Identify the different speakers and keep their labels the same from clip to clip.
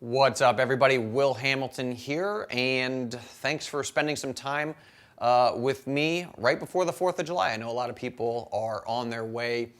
Speaker 1: What's up, everybody? Will Hamilton here, and thanks for spending some time with me right before the 4th of July. I know a lot of people are on their way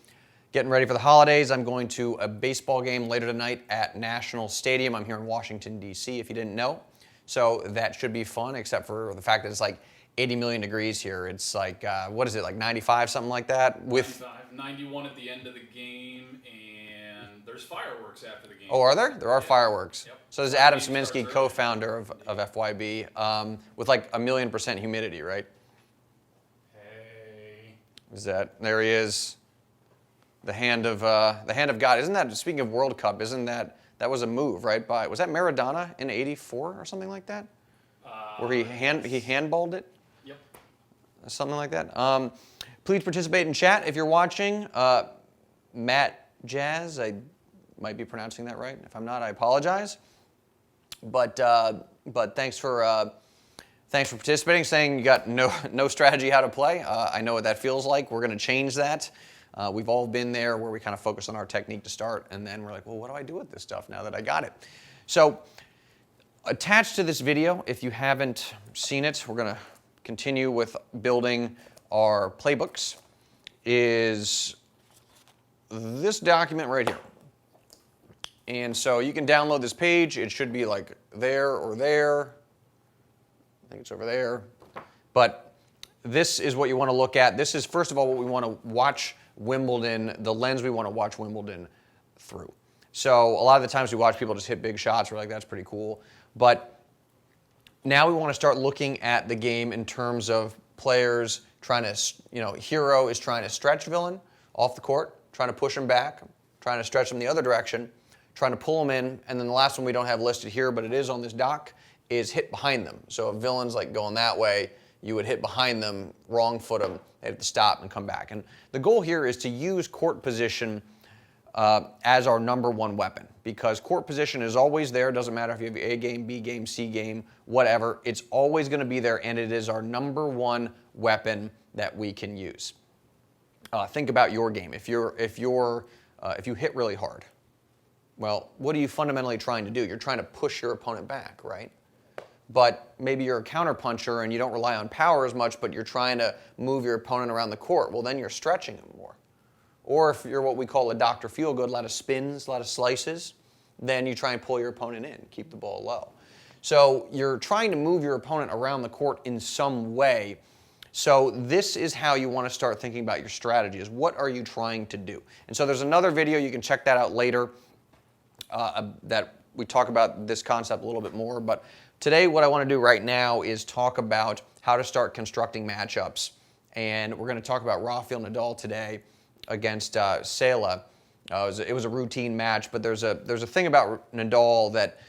Speaker 1: getting ready for the holidays. I'm going to a baseball game later tonight at National Stadium. I'm here in Washington, D.C., if you didn't know. So that should be fun, except for the fact that it's like 80 million degrees here. It's like, what is it, like 95, something like that?
Speaker 2: With 91 at the end of the game, and there's fireworks after the game.
Speaker 1: Oh, are there? There are fireworks.
Speaker 2: Yep.
Speaker 1: So this is Adam Szyminski, co-founder of FYB, with like 1,000,000% humidity, right?
Speaker 2: Hey.
Speaker 1: There he is. The hand of God. Isn't that, speaking of World Cup, isn't that was a move, right? Was that Maradona in '84 or something like that? Where he handballed it?
Speaker 2: Yep.
Speaker 1: Something like that. Please participate in chat if you're watching. Matt Jazz, I might be pronouncing that right. If I'm not, I apologize. But thanks for participating. Saying you got no strategy how to play. I know what that feels like. We're going to change that. We've all been there where we kind of focus on our technique to start, and then we're like, well, what do I do with this stuff now that I got it? So attached to this video, if you haven't seen it, we're going to continue with building our playbooks, is this document right here. And so you can download this page. It should be like there or there. I think it's over there. But this is what you want to look at. This is, first of all, what we want to watch Wimbledon, the lens we want to watch Wimbledon through. So a lot of the times we watch people just hit big shots. We're like, that's pretty cool. But now we want to start looking at the game in terms of players trying to, hero is trying to stretch villain off the court, trying to push him back, trying to stretch him the other direction, trying to pull him in, and then the last one we don't have listed here, but it is on this doc, is hit behind them. So if villain's like going that way, you would hit behind them, wrong foot them, they have to stop and come back. And the goal here is to use court position as our number one weapon, because court position is always there. It doesn't matter if you have A game, B game, C game, whatever. It's always going to be there, and it is our number one weapon that we can use. Think about your game. If you hit really hard, well, what are you fundamentally trying to do? You're trying to push your opponent back, right? But maybe you're a counterpuncher and you don't rely on power as much, but you're trying to move your opponent around the court. Well, then you're stretching them more. Or if you're what we call a Dr. Feelgood, a lot of spins, a lot of slices, then you try and pull your opponent in, keep the ball low. So you're trying to move your opponent around the court in some way. So this is how you want to start thinking about your strategy, is what are you trying to do? And so there's another video, you can check that out later, that we talk about this concept a little bit more. But today what I want to do right now is talk about how to start constructing matchups. And we're going to talk about Rafa Nadal today against Sela. It was a routine match, but there's a thing about Nadal that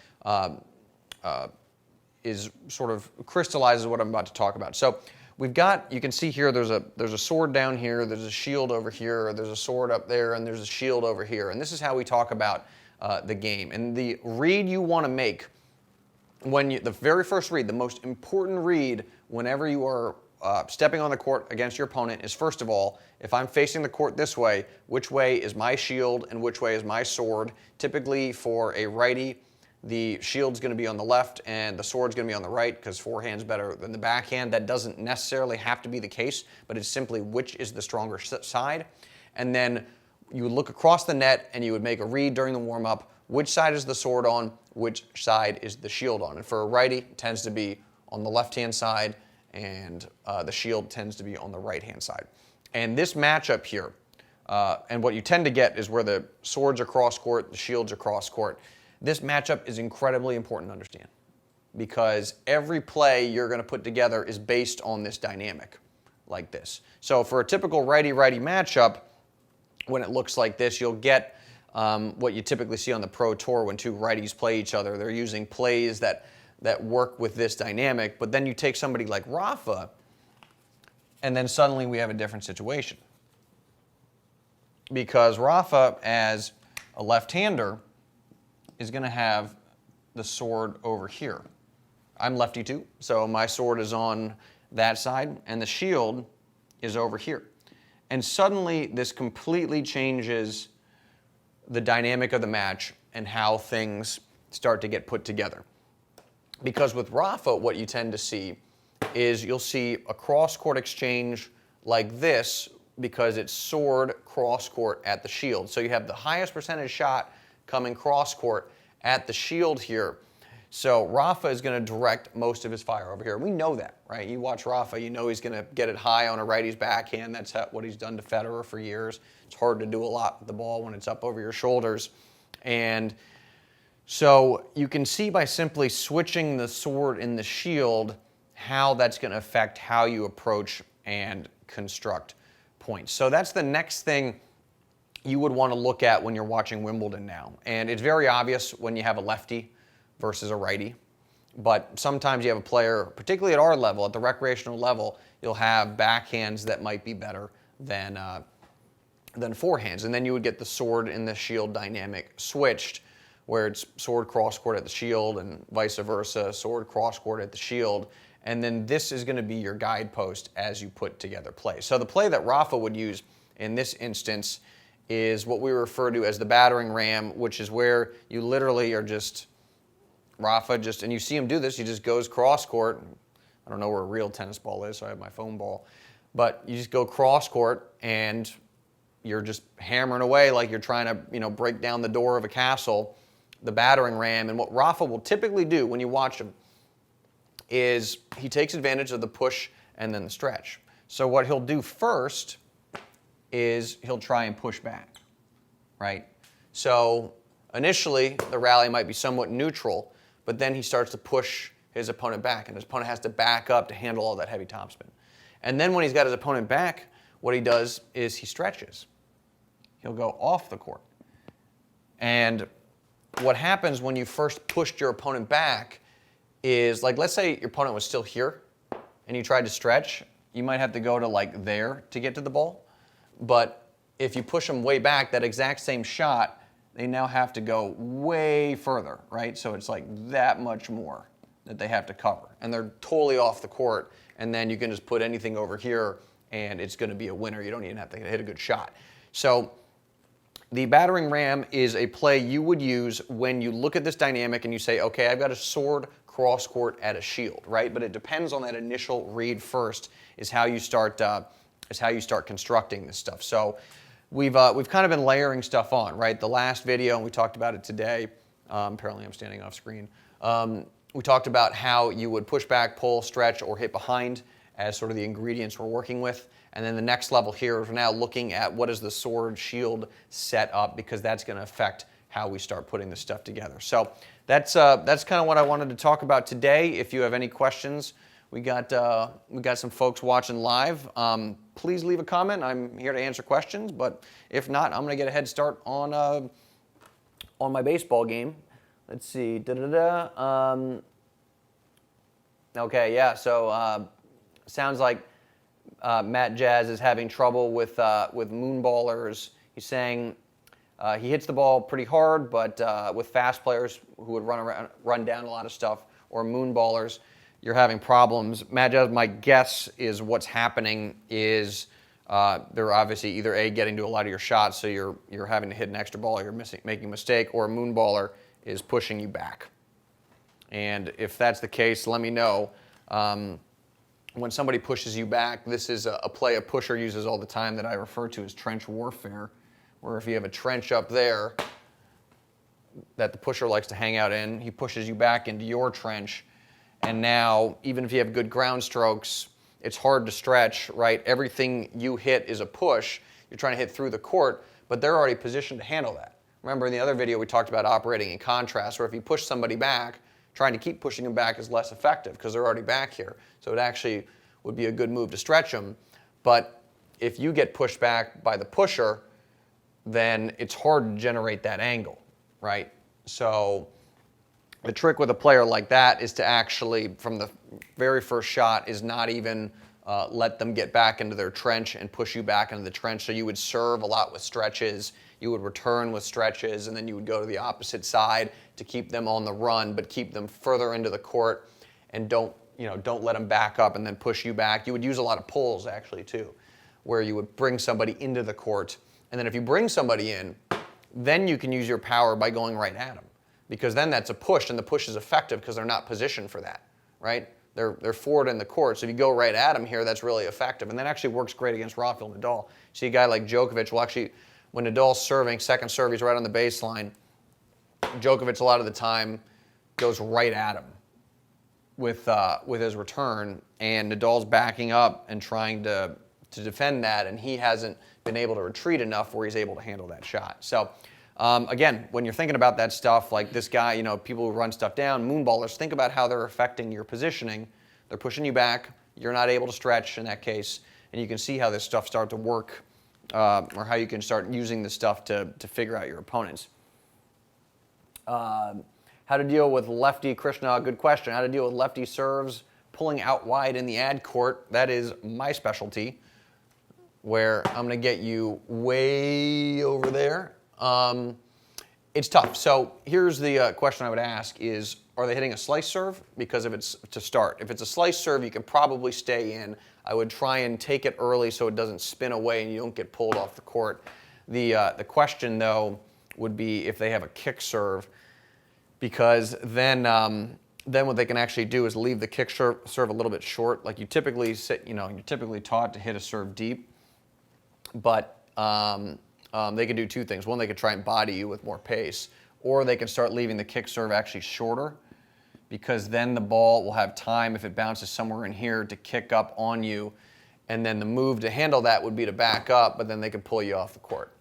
Speaker 1: is sort of crystallizes what I'm about to talk about. So we've got, you can see here, there's a sword down here, there's a shield over here, there's a sword up there, and there's a shield over here. And this is how we talk about the game. And the read you want to make the very first read, the most important read whenever you are stepping on the court against your opponent is, first of all, if I'm facing the court this way, which way is my shield and which way is my sword? Typically for a righty, the shield's going to be on the left and the sword's going to be on the right, because forehand's better than the backhand. That doesn't necessarily have to be the case, but it's simply which is the stronger side. And then you would look across the net and you would make a read during the warm-up. Which side is the sword on? Which side is the shield on? And for a righty, it tends to be on the left-hand side, and the shield tends to be on the right-hand side. And this matchup here, and what you tend to get is where the swords are cross-court, the shields are cross-court. This matchup is incredibly important to understand, because every play you're going to put together is based on this dynamic like this. So for a typical righty-righty matchup, when it looks like this, you'll get what you typically see on the Pro Tour when two righties play each other. They're using plays that work with this dynamic, but then you take somebody like Rafa, and then suddenly we have a different situation. Because Rafa, as a left-hander, is going to have the sword over here. I'm lefty too, so my sword is on that side, and the shield is over here. And suddenly, this completely changes the dynamic of the match and how things start to get put together. Because with Rafa, what you tend to see is you'll see a cross-court exchange like this because it's sword cross-court at the shield. So you have the highest percentage shot coming cross-court at the shield here. So Rafa is going to direct most of his fire over here. We know that, right? You watch Rafa, you know he's going to get it high on a righty's backhand. That's what he's done to Federer for years. It's hard to do a lot with the ball when it's up over your shoulders. And so you can see by simply switching the sword in the shield how that's going to affect how you approach and construct points. So that's the next thing you would want to look at when you're watching Wimbledon now. And it's very obvious when you have a lefty versus a righty. But sometimes you have a player, particularly at our level, at the recreational level, you'll have backhands that might be better than forehands. And then you would get the sword in the shield dynamic switched, where it's sword cross-court at the shield and vice versa, sword cross-court at the shield. And then this is going to be your guidepost as you put together plays. So the play that Rafa would use in this instance is what we refer to as the battering ram, which is where you literally are just, Rafa just, and you see him do this, he just goes cross-court. I don't know where a real tennis ball is, so I have my foam ball. But you just go cross-court and you're just hammering away like you're trying to, break down the door of a castle, the battering ram. And what Rafa will typically do when you watch him is he takes advantage of the push and then the stretch. So what he'll do first is he'll try and push back, right? So initially, the rally might be somewhat neutral, but then he starts to push his opponent back, and his opponent has to back up to handle all that heavy topspin. And then when he's got his opponent back, what he does is he stretches. He'll go off the court. And what happens when you first pushed your opponent back is, like, let's say your opponent was still here and you tried to stretch, you might have to go to like there to get to the ball. But if you push them way back, that exact same shot, they now have to go way further, right? So it's like that much more that they have to cover. And they're totally off the court, and then you can just put anything over here and it's going to be a winner. You don't even have to hit a good shot. So the battering ram is a play you would use when you look at this dynamic and you say, okay, I've got a sword cross-court at a shield, right? But it depends on that initial read first is how you start constructing this stuff. So we've kind of been layering stuff on, right? The last video, and we talked about it today, apparently I'm standing off screen, we talked about how you would push back, pull, stretch, or hit behind as sort of the ingredients we're working with. And then the next level here is now looking at what is the sword shield set up, because that's going to affect how we start putting this stuff together. So that's kind of what I wanted to talk about today. If you have any questions, we got some folks watching live. Please leave a comment. I'm here to answer questions, but if not, I'm going to get a head start on my baseball game. Let's see. Okay, yeah. So sounds like Matt Jazz is having trouble with moonballers. He's saying he hits the ball pretty hard, but with fast players who would run down a lot of stuff, or moonballers, you're having problems. Matt Jazz, my guess is what's happening is they're obviously either A, getting to a lot of your shots, so you're having to hit an extra ball, you're making a mistake, or a moonballer is pushing you back. And if that's the case, let me know. When somebody pushes you back, this is a play a pusher uses all the time that I refer to as trench warfare, where if you have a trench up there that the pusher likes to hang out in, he pushes you back into your trench. And now, even if you have good ground strokes, it's hard to stretch, right? Everything you hit is a push. You're trying to hit through the court, but they're already positioned to handle that. Remember in the other video we talked about operating in contrast, where if you push somebody back, trying to keep pushing them back is less effective because they're already back here. So it actually would be a good move to stretch them. But if you get pushed back by the pusher, then it's hard to generate that angle, right? So the trick with a player like that is to actually, from the very first shot, is not even let them get back into their trench and push you back into the trench. So you would serve a lot with stretches, you would return with stretches, and then you would go to the opposite side to keep them on the run, but keep them further into the court, and don't let them back up and then push you back. You would use a lot of pulls actually too, where you would bring somebody into the court, and then if you bring somebody in, then you can use your power by going right at them. because then that's a push, and the push is effective because they're not positioned for that, right? They're forward in the court, so if you go right at them here, that's really effective, and that actually works great against Rafa and Nadal. See a guy like Djokovic will actually, when Nadal's serving, second serve, he's right on the baseline. Djokovic, a lot of the time, goes right at him with his return, and Nadal's backing up and trying to defend that, and he hasn't been able to retreat enough where he's able to handle that shot. So, again, when you're thinking about that stuff, like this guy, you know, people who run stuff down, moonballers, think about how they're affecting your positioning. They're pushing you back. You're not able to stretch in that case, and you can see how this stuff starts to work, or how you can start using this stuff to figure out your opponents. How to deal with lefty, Krishna, good question. How to deal with lefty serves pulling out wide in the ad court. That is my specialty, where I'm going to get you way over there. It's tough. So here's the question I would ask is, are they hitting a slice serve? Because if it's to start. If it's a slice serve, you can probably stay in. I would try and take it early so it doesn't spin away and you don't get pulled off the court. The question, though, would be if they have a kick serve, because then what they can actually do is leave the kick serve a little bit short. Like you typically you're typically taught to hit a serve deep, but they could do two things. One, they could try and body you with more pace, or they can start leaving the kick serve actually shorter, because then the ball will have time, if it bounces somewhere in here, to kick up on you, and then the move to handle that would be to back up, but then they can pull you off the court.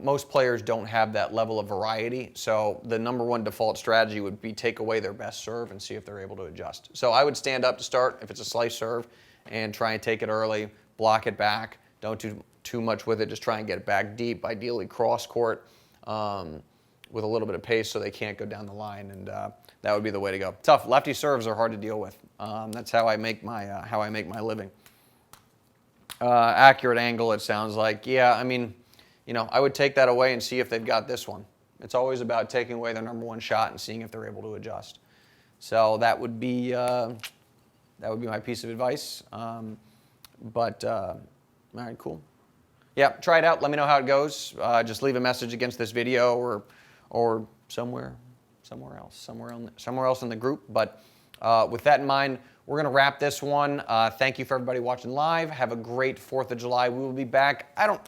Speaker 1: Most players don't have that level of variety, so the number one default strategy would be take away their best serve and see if they're able to adjust. So I would stand up to start if it's a slice serve and try and take it early, block it back, don't do too much with it, just try and get it back deep, ideally cross court, with a little bit of pace so they can't go down the line, and that would be the way to go. Tough. Lefty serves are hard to deal with. That's how I make my living. Accurate angle, it sounds like. Yeah, I mean, I would take that away and see if they've got this one. It's always about taking away their number one shot and seeing if they're able to adjust. So that would be my piece of advice. All right, cool. Yeah, try it out. Let me know how it goes. Just leave a message against this video or somewhere else in the group. But with that in mind, we're going to wrap this one. Thank you for everybody watching live. Have a great 4th of July. We will be back. I don't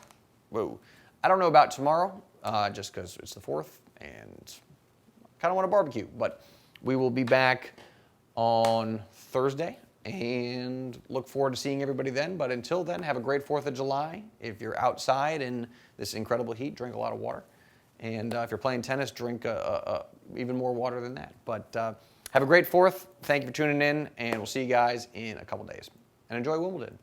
Speaker 1: know about tomorrow, just because it's the 4th and I kind of want to barbecue. But we will be back on Thursday and look forward to seeing everybody then. But until then, have a great 4th of July. If you're outside in this incredible heat, drink a lot of water. And if you're playing tennis, drink even more water than that. But have a great 4th. Thank you for tuning in, and we'll see you guys in a couple days. And enjoy Wimbledon.